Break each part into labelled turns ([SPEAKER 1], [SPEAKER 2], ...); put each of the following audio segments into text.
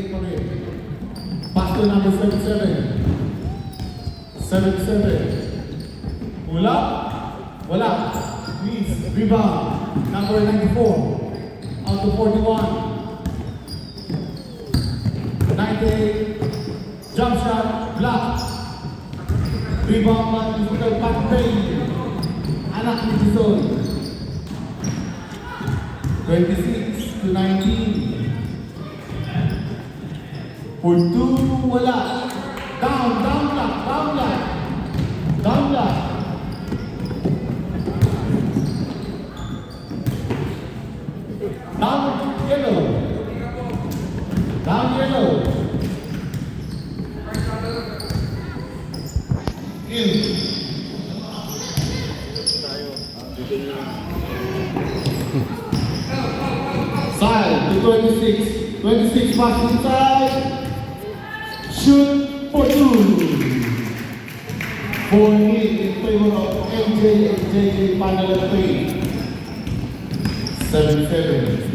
[SPEAKER 1] pa rin. Pass to number 77. 77. Wala. Wala. Please, rebound. Number 94. Out to 41. 98. Jump shot. Block. Rebound man. Physical back pain. Anak ni Tisoy. 26 to 19. For 2, wala. Down block. Down block. Down yellow. Down yellow. In. Side to 26. 26 pass inside. Shoot for 2. 4-8 in favor of MJ and JJ final of 3. 7-7.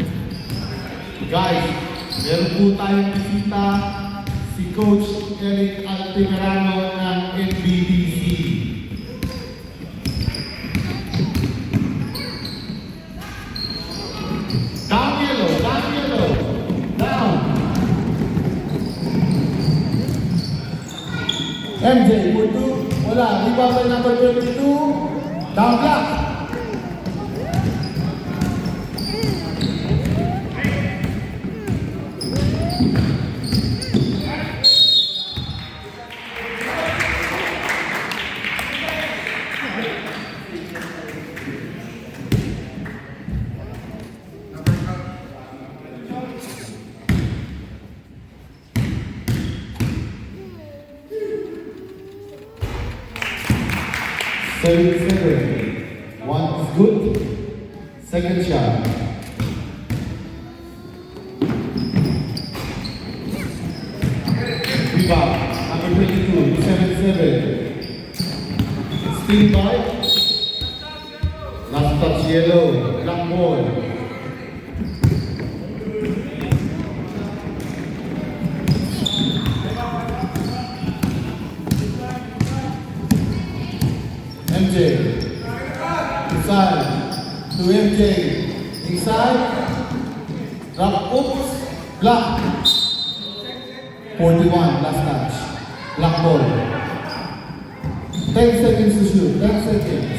[SPEAKER 1] Guys, meron po tayong bisita si Coach Eric Altimerano ng NBDC. Down yellow. Down. MJ, for 2. Wala. Rebound by number 22. Down block. One is good. Second shot. Rebound. Number 22. 7-7. Steal by. Last touch yellow. Black ball. MJ. Inside. To MJ. Inside. Drop. Oops. Block. 41. Last touch. Black ball. 10 seconds to shoot. 10 seconds.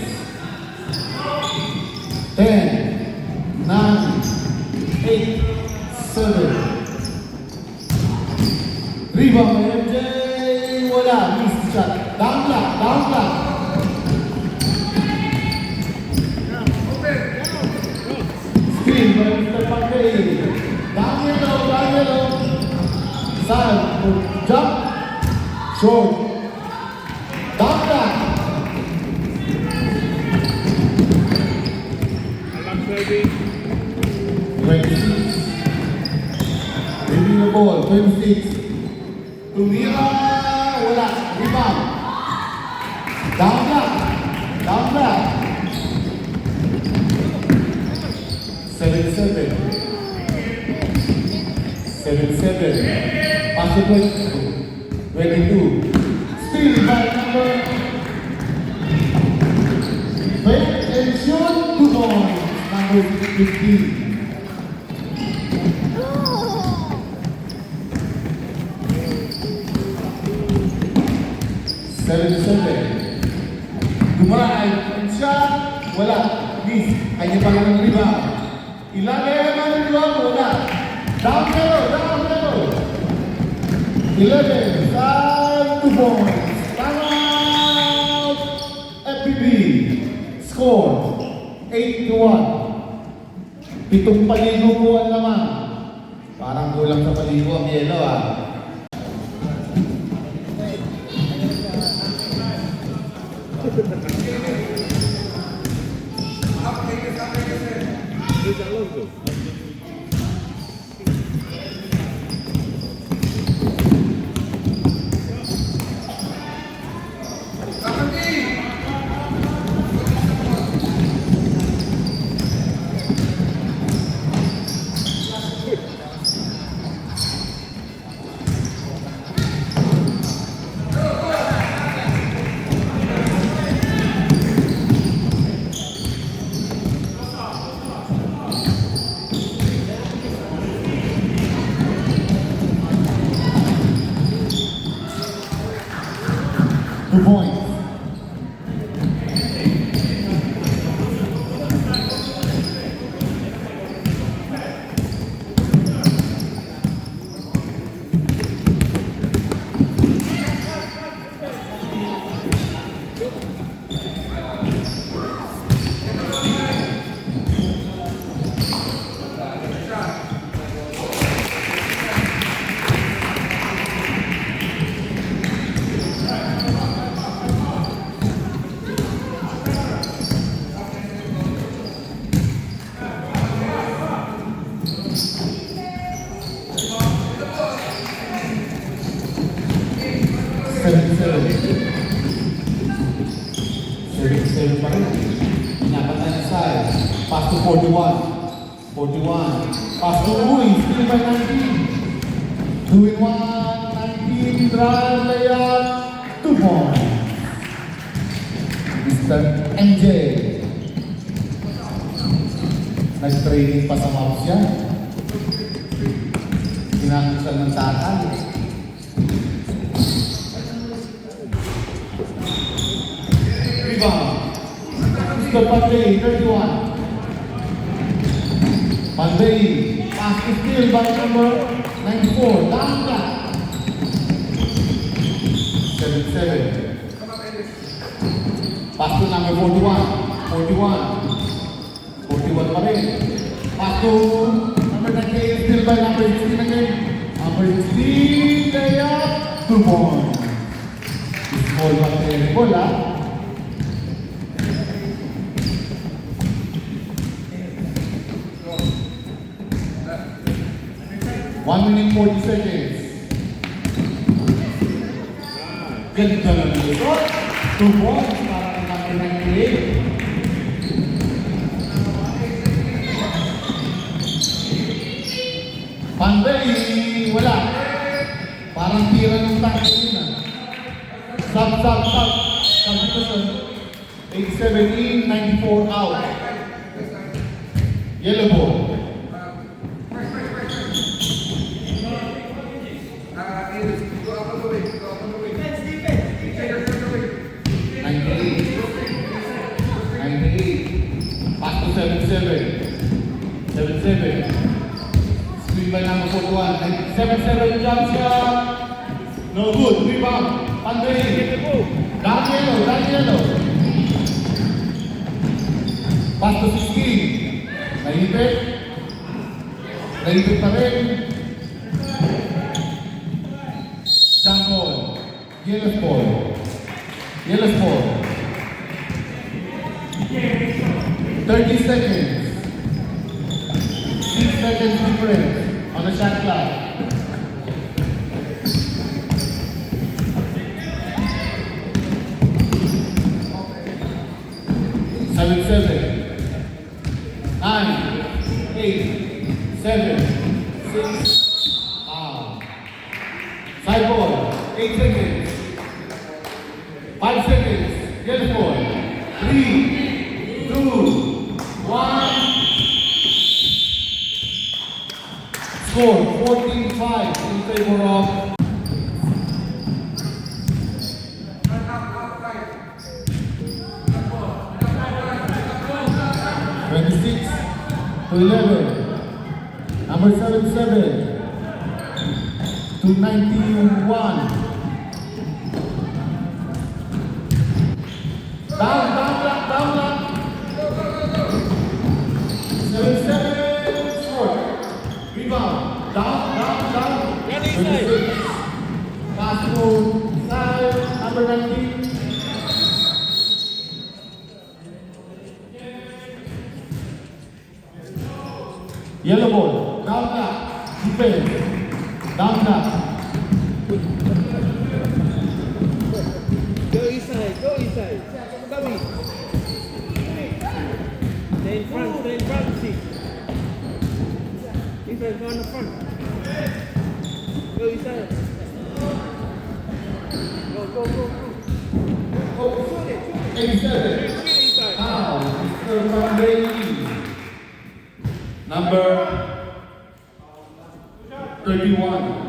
[SPEAKER 1] 10. 9. 8. 7. Rebound by MJ. Wala. Missed shot. Down block. Screen by Mr. Pankey. Down yellow. Side. Jump. Short. Down block. 26. Leaving the ball. 26. Tumira. Wala. Rebound. Down block. 7-7. Pass to 22. Steal by number. Fake and shoot. 2 points. Number 15. Dumaray, shot, wala. Miss, kanya pa lang ng rebound. Ilagay ang rebound, wala. Down yellow. 11, side, 2 points. Timeout, FPB. Score, 8-1. 7 paligo po ang laman. Parang kulang sa paligo ang yellow ah. 2 points. Seven pa rin. Pinapatay na side. Pass to 41. 41. Pass to Uy. Still by 19. 2 in 1. 19. Drive layup. 2 points. Mr. MJ. Nag-training pa sa mouse yan. Pinakusan ng takal. Rebound. Mr. Pandey, 31. Pandey, pass to steal by number 94. Down back. 7-7. Pass to number 41. 41 pa rin. Pass to number 98. Steal by number 16 again. Number 16, layup. 2 points. Small pa rin. Bola. 1 minute 40 seconds. Ganda na dito. 2 points para kay number 98. Pandey, wala. Parang tira ng tanke yun ah. Sub. Substitution. 87 in, 94 out. Yellow ball. 98. Pass to 7-7. Screen by number 41. 7-7 jump shot. No good. Rebound. Pandey. Down yellow. Pass to 16. Naipit pa rin. Jump ball. Yellow ball. 30 seconds. 6 seconds difference on the shot clock. Seven, 9, 8, 7, 6. Side ball. 8 seconds. 5 seconds. Yellow ball. 3, 2, 1. Score 14-5 in favor of 26-11. Number 7-7 to 91. Down. 7-7 score. Rebound. Down. 26. Pass to side number 19. Yellow ball. Down back. Defense. Down back.
[SPEAKER 2] Go inside. Come in. Stay in front, see. Defense, go on the front. Go inside. Go.
[SPEAKER 1] 87. Now, Mr. Pandey. Number 31.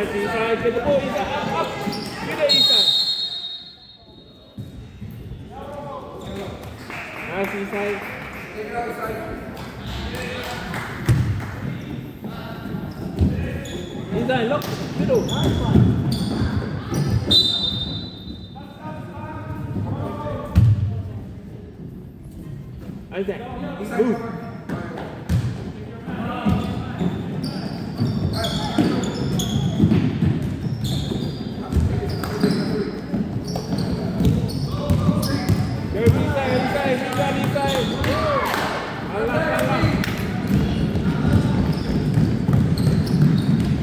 [SPEAKER 2] Nice inside. Get the ball inside. Up. Get it inside. Nice inside. Inside, look. Middle. Isaac, move. Go inside. Allah.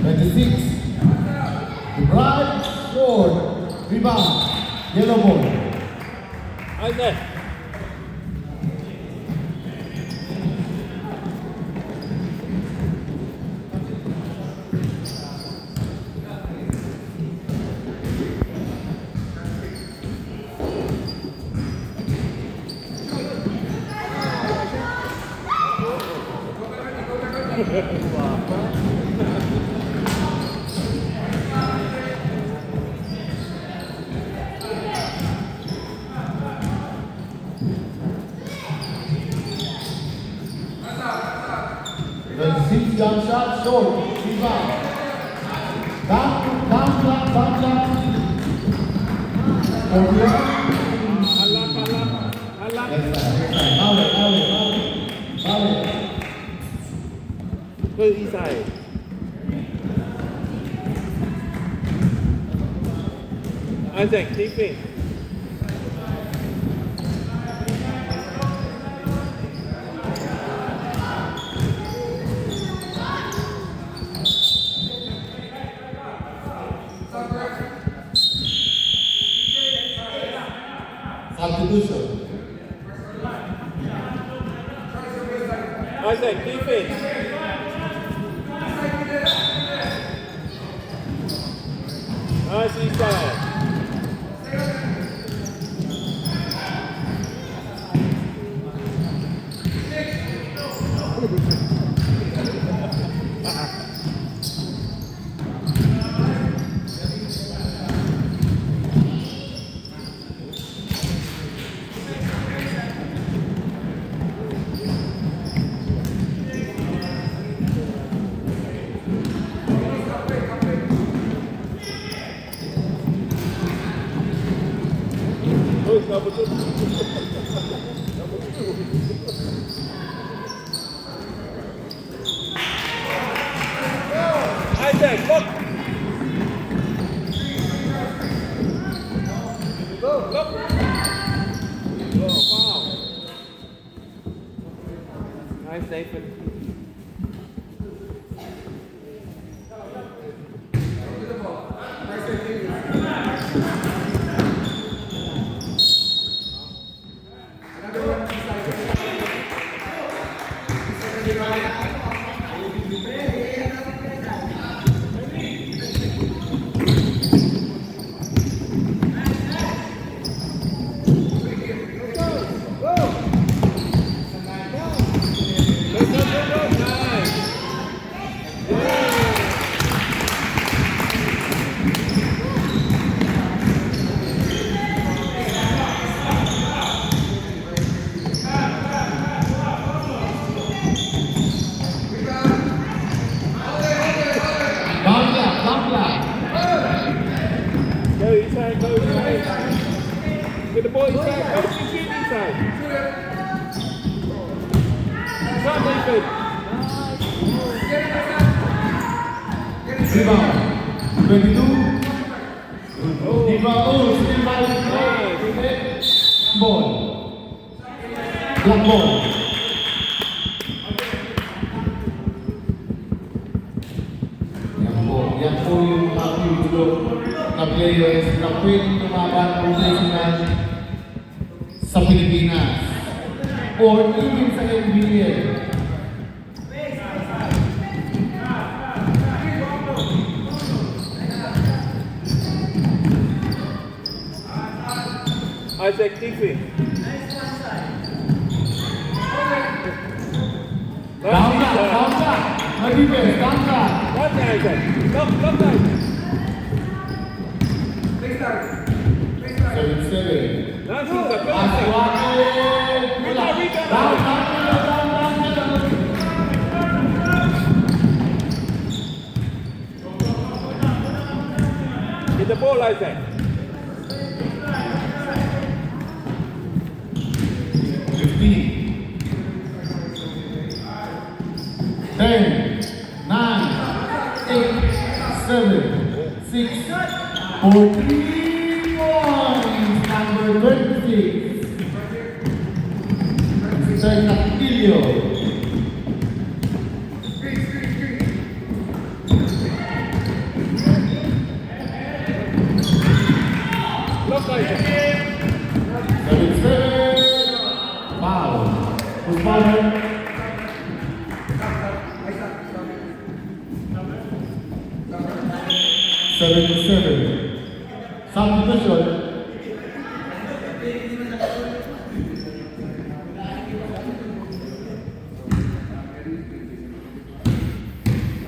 [SPEAKER 1] 26. Right forward. Rebound. Yellow ball.
[SPEAKER 2] Isaac.
[SPEAKER 1] The 6 jump shot short. Rebound. Down. 41.
[SPEAKER 2] Allah.
[SPEAKER 1] Next time. Foul it.
[SPEAKER 2] Go inside. Isaac, keeping.
[SPEAKER 1] Substitution.
[SPEAKER 2] Isaac, keeping. Nice inside. Number two. Isaac, look. Look. Oh, wow. Nice, Nathan. Go inside. Get the ball inside. Go shoot inside. Come, Nathan.
[SPEAKER 1] Rebound. 22. Rebound. Still by ball. Black ball. Yan po yung mga na players na pwedeng tumaban professional sa Pilipinas or even sa NBA.
[SPEAKER 2] Isaac, keeping.
[SPEAKER 1] Down ka. Mag-defense, down ka.
[SPEAKER 2] One Isaac. Look, Isaac. Bouncing, sir.
[SPEAKER 1] Pass to Akil. Wala. Down.
[SPEAKER 2] Hit the ball, Isaac.
[SPEAKER 1] 15, 10, 9, 8, 7, 6, 4, 3 points. Number 26. Sir Castillo.
[SPEAKER 2] Look, Isaac.
[SPEAKER 1] 7, foul. Who's fouling? Substitution.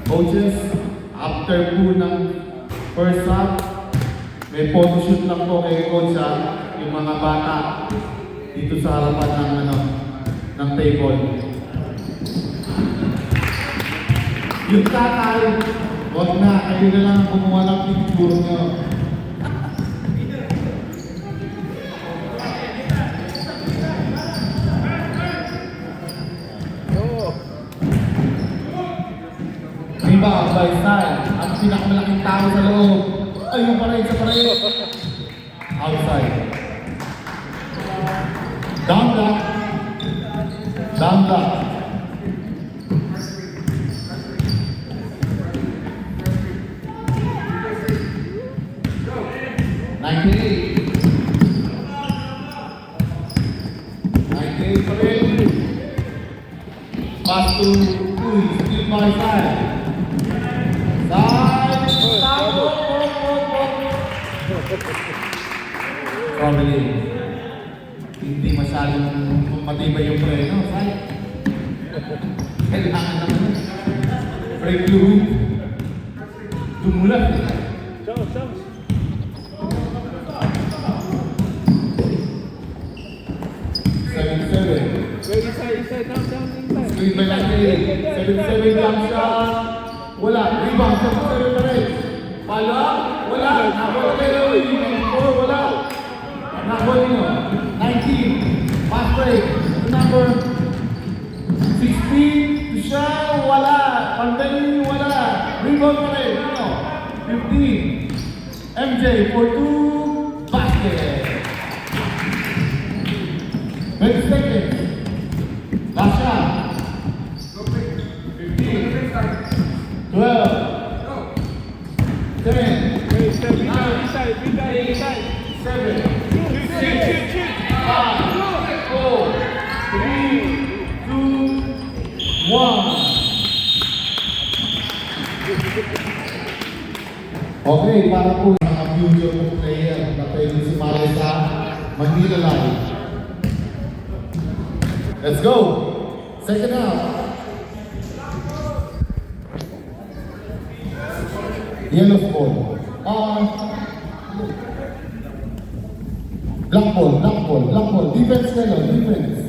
[SPEAKER 1] Coaches, after po ng first half, may photoshoot lang po kay Coach yung mga bata dito sa harapan ng table. Yung tatay, huwag na, kayo na lang kumuha ng picture nyo.
[SPEAKER 2] Oh.
[SPEAKER 1] Rebound by Sal, ang pinakamalaking tao sa loob. Ayun pa rin sa pareho. Outside. Down block. Down block. Pass to Uy, skip by side. Side, stop, Probably, hindi masyadong matibay yung preno, side. Kailangan naman. Break fluid. Tumulat.
[SPEAKER 2] Chance.
[SPEAKER 1] 7-7.
[SPEAKER 2] Go inside, down, inside.
[SPEAKER 1] Screen by Nante. 7-7 jump shot. Wala. Rebound. 7-7 na rin. Pala. Wala. Nakuha kayo. Wala. Nakuha nyo. 19. Pass break. Number 16. To siya. Wala. Panday. Wala. Rebound pa rin. 15. MJ for 2. Basket. 20 seconds. Last shot. 15. 12. 10.
[SPEAKER 2] Hey, step inside.
[SPEAKER 1] 7.
[SPEAKER 2] Shoot.
[SPEAKER 1] 5. 4. 3. 2. 1. Okay, para po sa mga future po player na pwede sumali sa Manila Live. Let's go! Second half. Yellow ball. Black ball. Defense yellow, defense.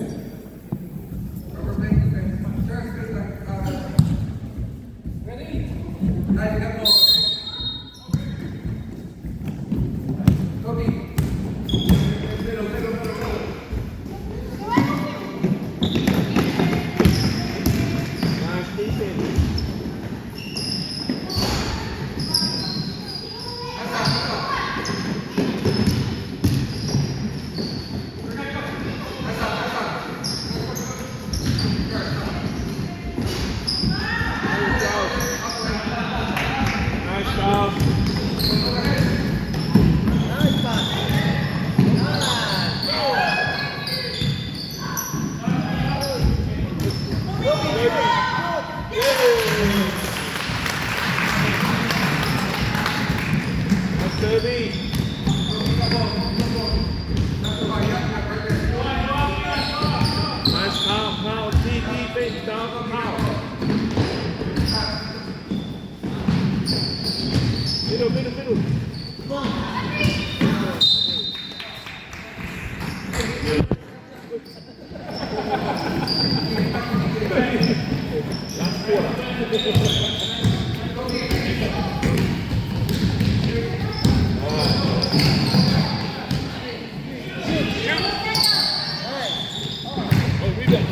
[SPEAKER 2] Nice defense. Nice job. That's Derby. Nice power. Defense down, power. Middle. Oh, rebound.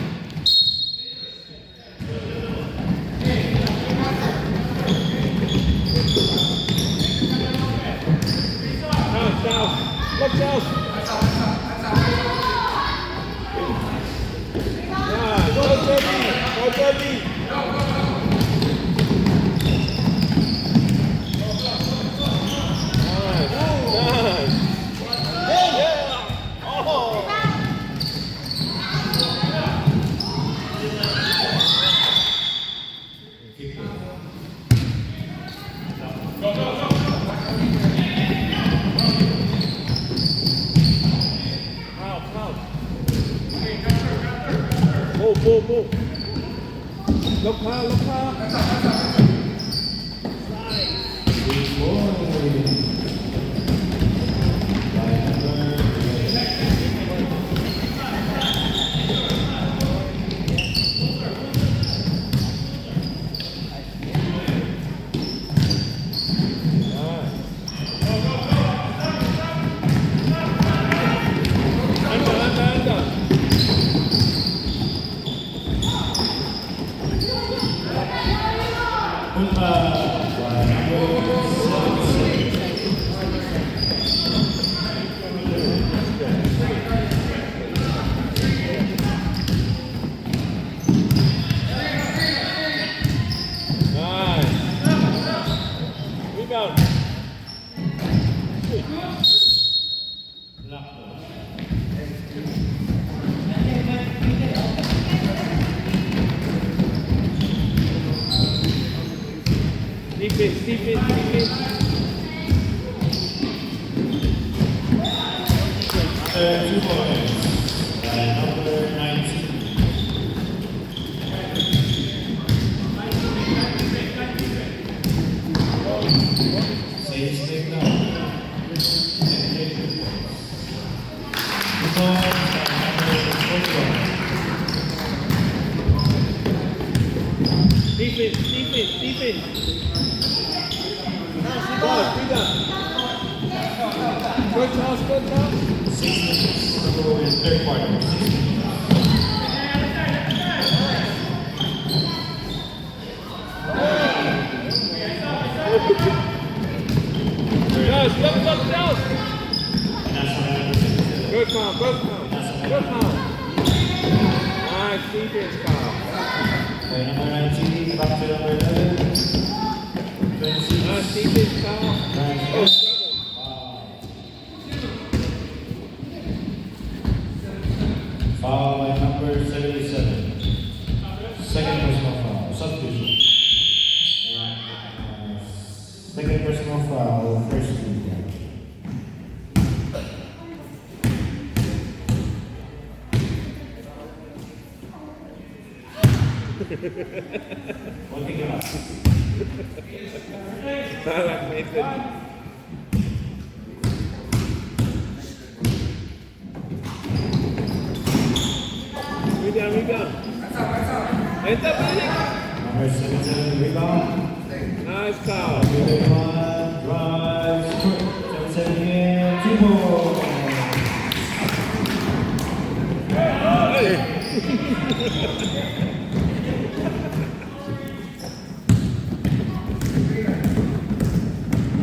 [SPEAKER 2] South. Look south. Go Debbie. Go Debbie. Nice. Yeah. Oh. Foul. Move. Look foul. Under. Nice. Rebound. Defense.
[SPEAKER 1] After 2 points, number 19. Sage take now. 2 points, number 41.
[SPEAKER 2] Defense. Rebound. Good toss.
[SPEAKER 1] 6 minutes to go in third quarter. 6 minutes.
[SPEAKER 2] Yes, look. Good foul. Nice defense foul.
[SPEAKER 1] Okay, number 19, back to number 11. 26.
[SPEAKER 2] Nice defense foul. Oh,
[SPEAKER 1] Foul by number 77. Second personal foul. Substitution. Second personal foul. First team. What do you got?
[SPEAKER 2] Salah Nathan. Rebound. Enter, Billy.
[SPEAKER 1] Number 77 rebound.
[SPEAKER 2] Nice foul.
[SPEAKER 1] 21 drives. 77 again. 2 points.
[SPEAKER 2] Hey.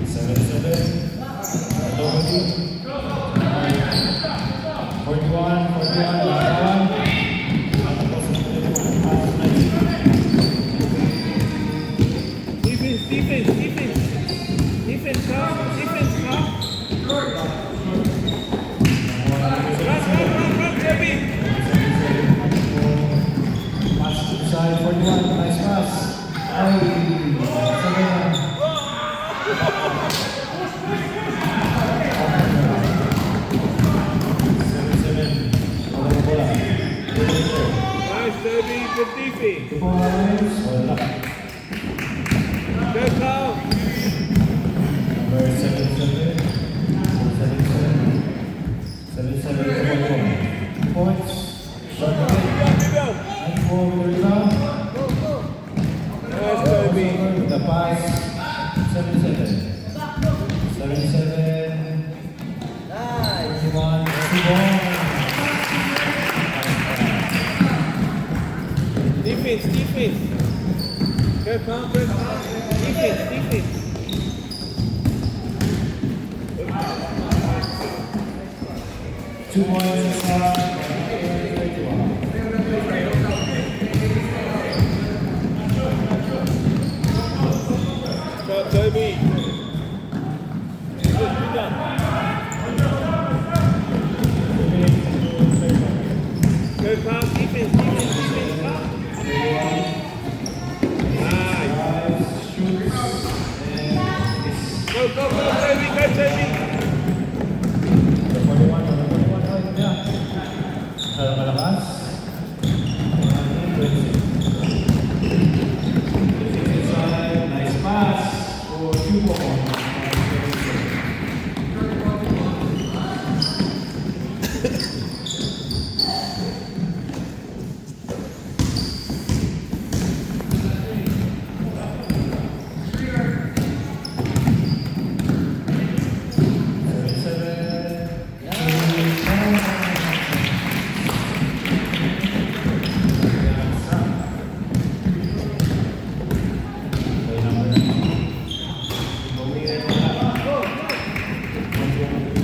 [SPEAKER 1] 77. 41.
[SPEAKER 2] Defense foul. Run, Debbie.
[SPEAKER 1] Pass to the side, 41, nice pass. Ay, 77. Wala bola.
[SPEAKER 2] Nice, Debbie. Good defense.
[SPEAKER 1] 2 points. Wala.
[SPEAKER 2] Good foul.
[SPEAKER 1] Number 77. 77, 2 points. Shot again.
[SPEAKER 2] Rebound.
[SPEAKER 1] 94 with the rebound.
[SPEAKER 2] Nice defense. Go calm, go calm. Defense, defense.
[SPEAKER 1] Two points inside.
[SPEAKER 2] Shot, Toby. Good done. Go calm, defense, defense, defense, calm. Nice. Go, go, go, Toby, go, Toby.
[SPEAKER 1] Nice pass for 2 points.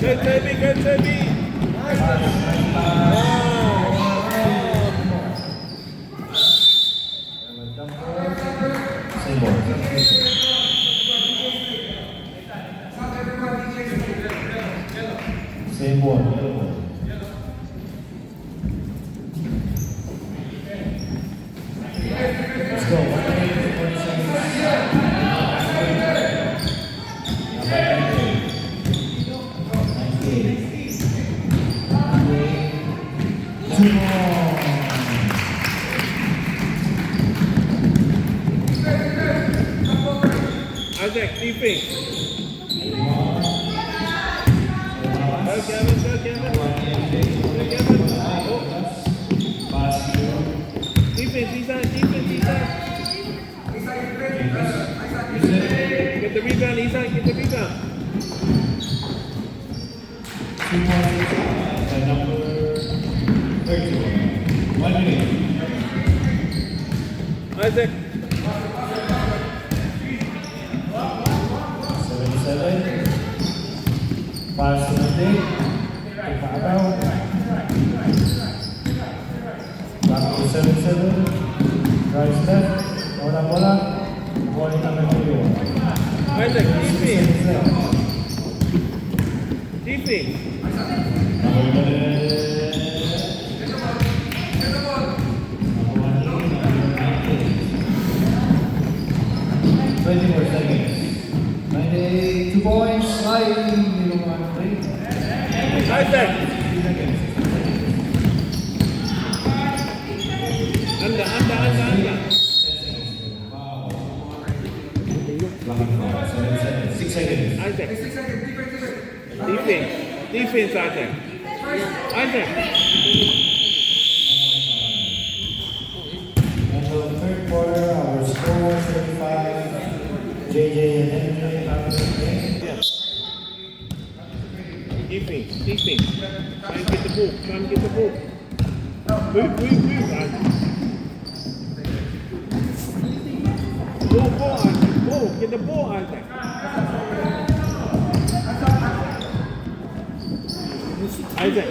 [SPEAKER 2] Go, Toby, go, Toby.
[SPEAKER 1] Same ball. Same ball, yellow ball. Let's go. 1 2 more.
[SPEAKER 2] Isaac, defense. Go, Kevin, go, Kevin. Go, Kevin. Oh. Defense, inside, defense, inside. Get the rebound, inside, get the rebound.
[SPEAKER 1] 2 points by number 31. 1 minute.
[SPEAKER 2] Isaac.
[SPEAKER 1] 77. Pass to the day. Ipaabaw. Back to 77. Drives left. Bola. Ball number 31.
[SPEAKER 2] Isaac, defense.
[SPEAKER 1] Defense.
[SPEAKER 2] Defense.
[SPEAKER 1] Number 24 seconds. 2 points. Sliding.
[SPEAKER 2] Isaac. Under.
[SPEAKER 1] 6 seconds.
[SPEAKER 2] Isaac. Defense. Defense, Isaac. Isaac.
[SPEAKER 1] And the third quarter, our score 35. JJ and Henry out of the game.
[SPEAKER 2] Defense. Try and get the ball. Move, Isaac. Ball, Isaac. Ball. Get the ball, Isaac. Isaac.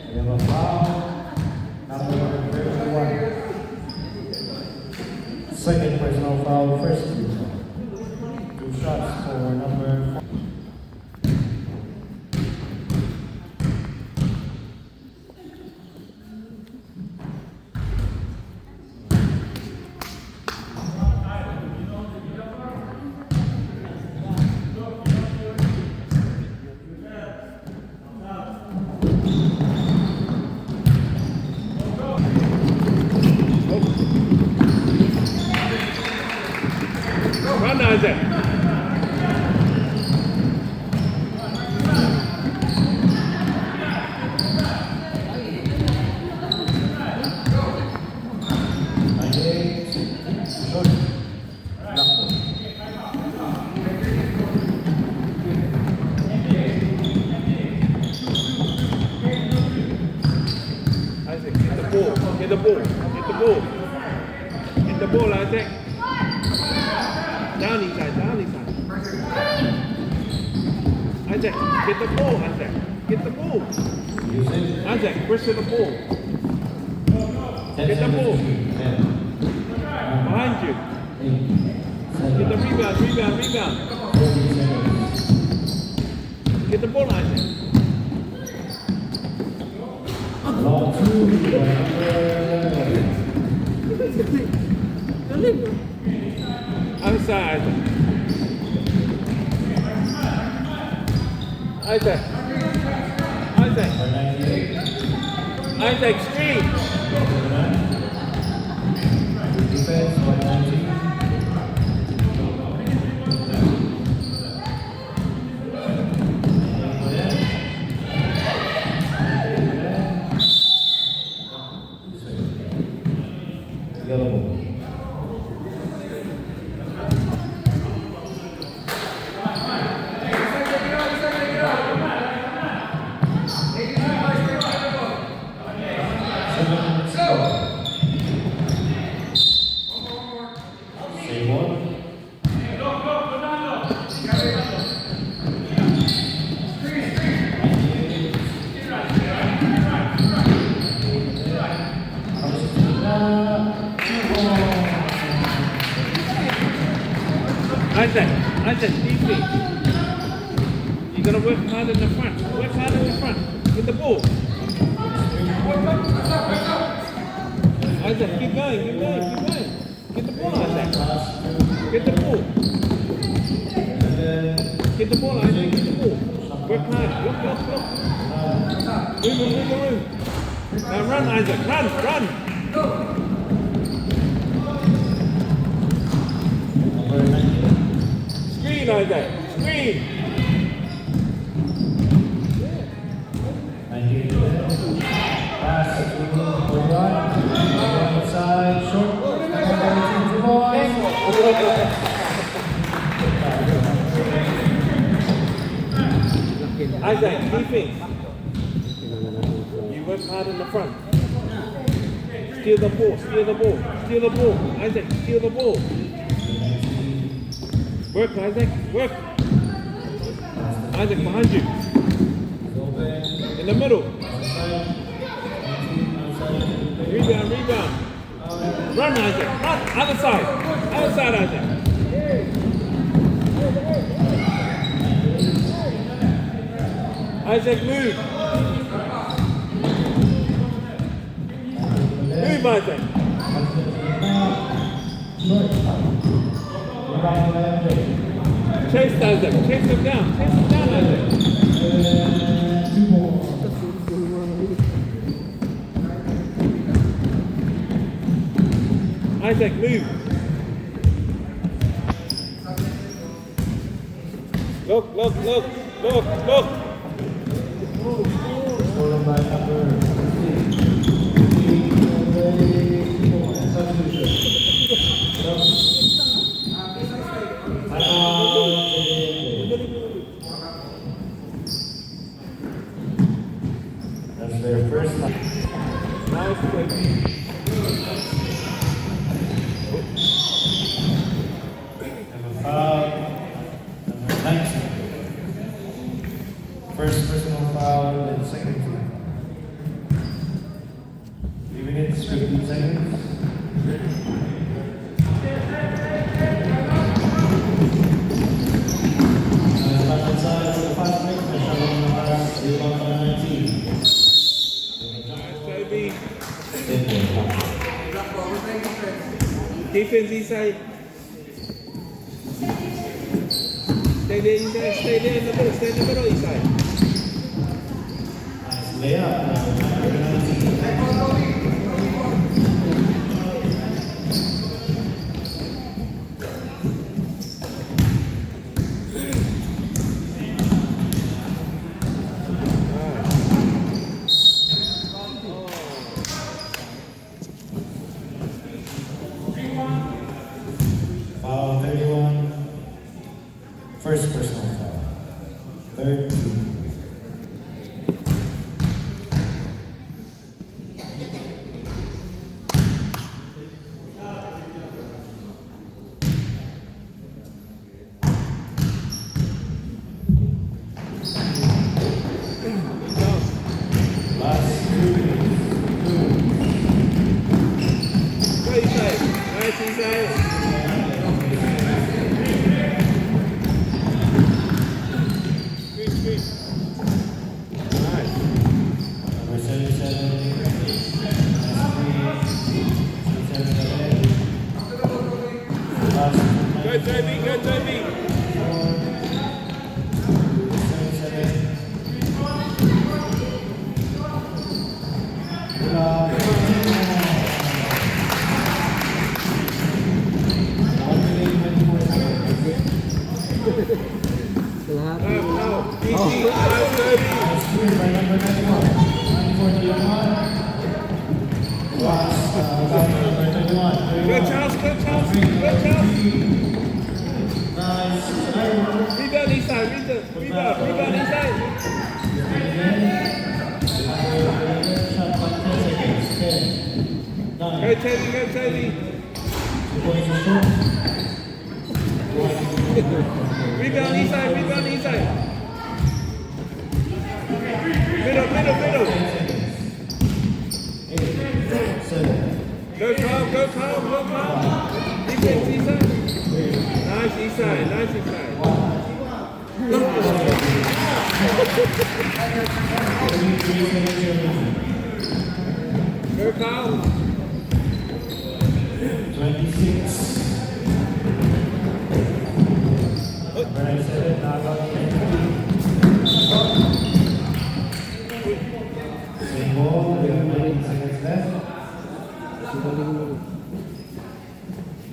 [SPEAKER 1] We have a foul. Number 31. Second personal foul, first two. 2 shots for number 4.
[SPEAKER 2] the ball. Get the ball. Get the ball, Isaac. Down inside, down inside. Isaac, get the ball, Isaac. Get the ball.
[SPEAKER 1] Music.
[SPEAKER 2] Isaac, pressure the ball.
[SPEAKER 1] 10
[SPEAKER 2] Get the ball.
[SPEAKER 1] seconds. 10.
[SPEAKER 2] Behind you.
[SPEAKER 1] 8.
[SPEAKER 2] Get the
[SPEAKER 1] 7.
[SPEAKER 2] rebound, rebound, rebound.
[SPEAKER 1] 40 seconds.
[SPEAKER 2] Get the ball, Isaac.
[SPEAKER 1] Long 2.
[SPEAKER 2] Outside, Isaac. Isaac. Isaac. Isaac, screen.
[SPEAKER 1] Defense 119. Yellow ball. Same one.
[SPEAKER 2] Isaac, Isaac, deeply. You gotta work hard in the front. Work hard in the front. With the ball. Isaac, keep going, keep going, keep going. Get the ball, Isaac. Get the ball. Get the ball, Isaac. Get the ball. Work hard. Look, look, look. Move, move, move, move. Now run, Isaac. Run, run.
[SPEAKER 1] Number 19.
[SPEAKER 2] Screen, Isaac. Screen.
[SPEAKER 1] 19. Pass to Boyan. Outside, short. Number 2 boys.
[SPEAKER 2] Isaac, keeping. You work hard in the front. Steal the ball, steal the ball, steal the ball. Isaac, steal the ball. Work, Isaac, work. Isaac, behind you. In the middle. Rebound, rebound. Run, Isaac, run. Other side. Other side, Isaac. Isaac, move. Move, Isaac. Chase Isaac. Chase him down. Chase him down, Isaac.
[SPEAKER 1] 2 more.
[SPEAKER 2] Isaac, move. Look, look, look, look, look.
[SPEAKER 1] Followed by number 15. Substitution. That's their first time.
[SPEAKER 2] Nice play.
[SPEAKER 1] And a foul. Number 19. First personal foul and second team. 3 minutes, 15 seconds. Back inside for the fast break. Masyadong nakas. Rebound number 19.
[SPEAKER 2] Nice, Toby.
[SPEAKER 1] Simple.
[SPEAKER 2] Defense inside. Stay there inside. Stay there in the middle. Stay in the middle inside.
[SPEAKER 1] Nice layup. Number 19. Foul 31. First personal foul. Third team.
[SPEAKER 2] Toby, go Toby.
[SPEAKER 1] เวลา
[SPEAKER 2] Easy, go Toby. Go Charles, go Charles, go Charles. Rebound inside, rebound inside. Go Toby, go Toby. Rebound inside. Middle. Go Carl. Defense inside. Nice inside. Go Carl.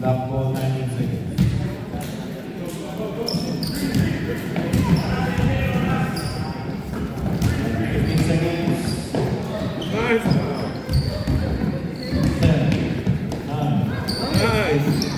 [SPEAKER 1] รับโบนใน1 seconds. 15 seconds.
[SPEAKER 2] Nice.
[SPEAKER 1] 10, 9,
[SPEAKER 2] Nice.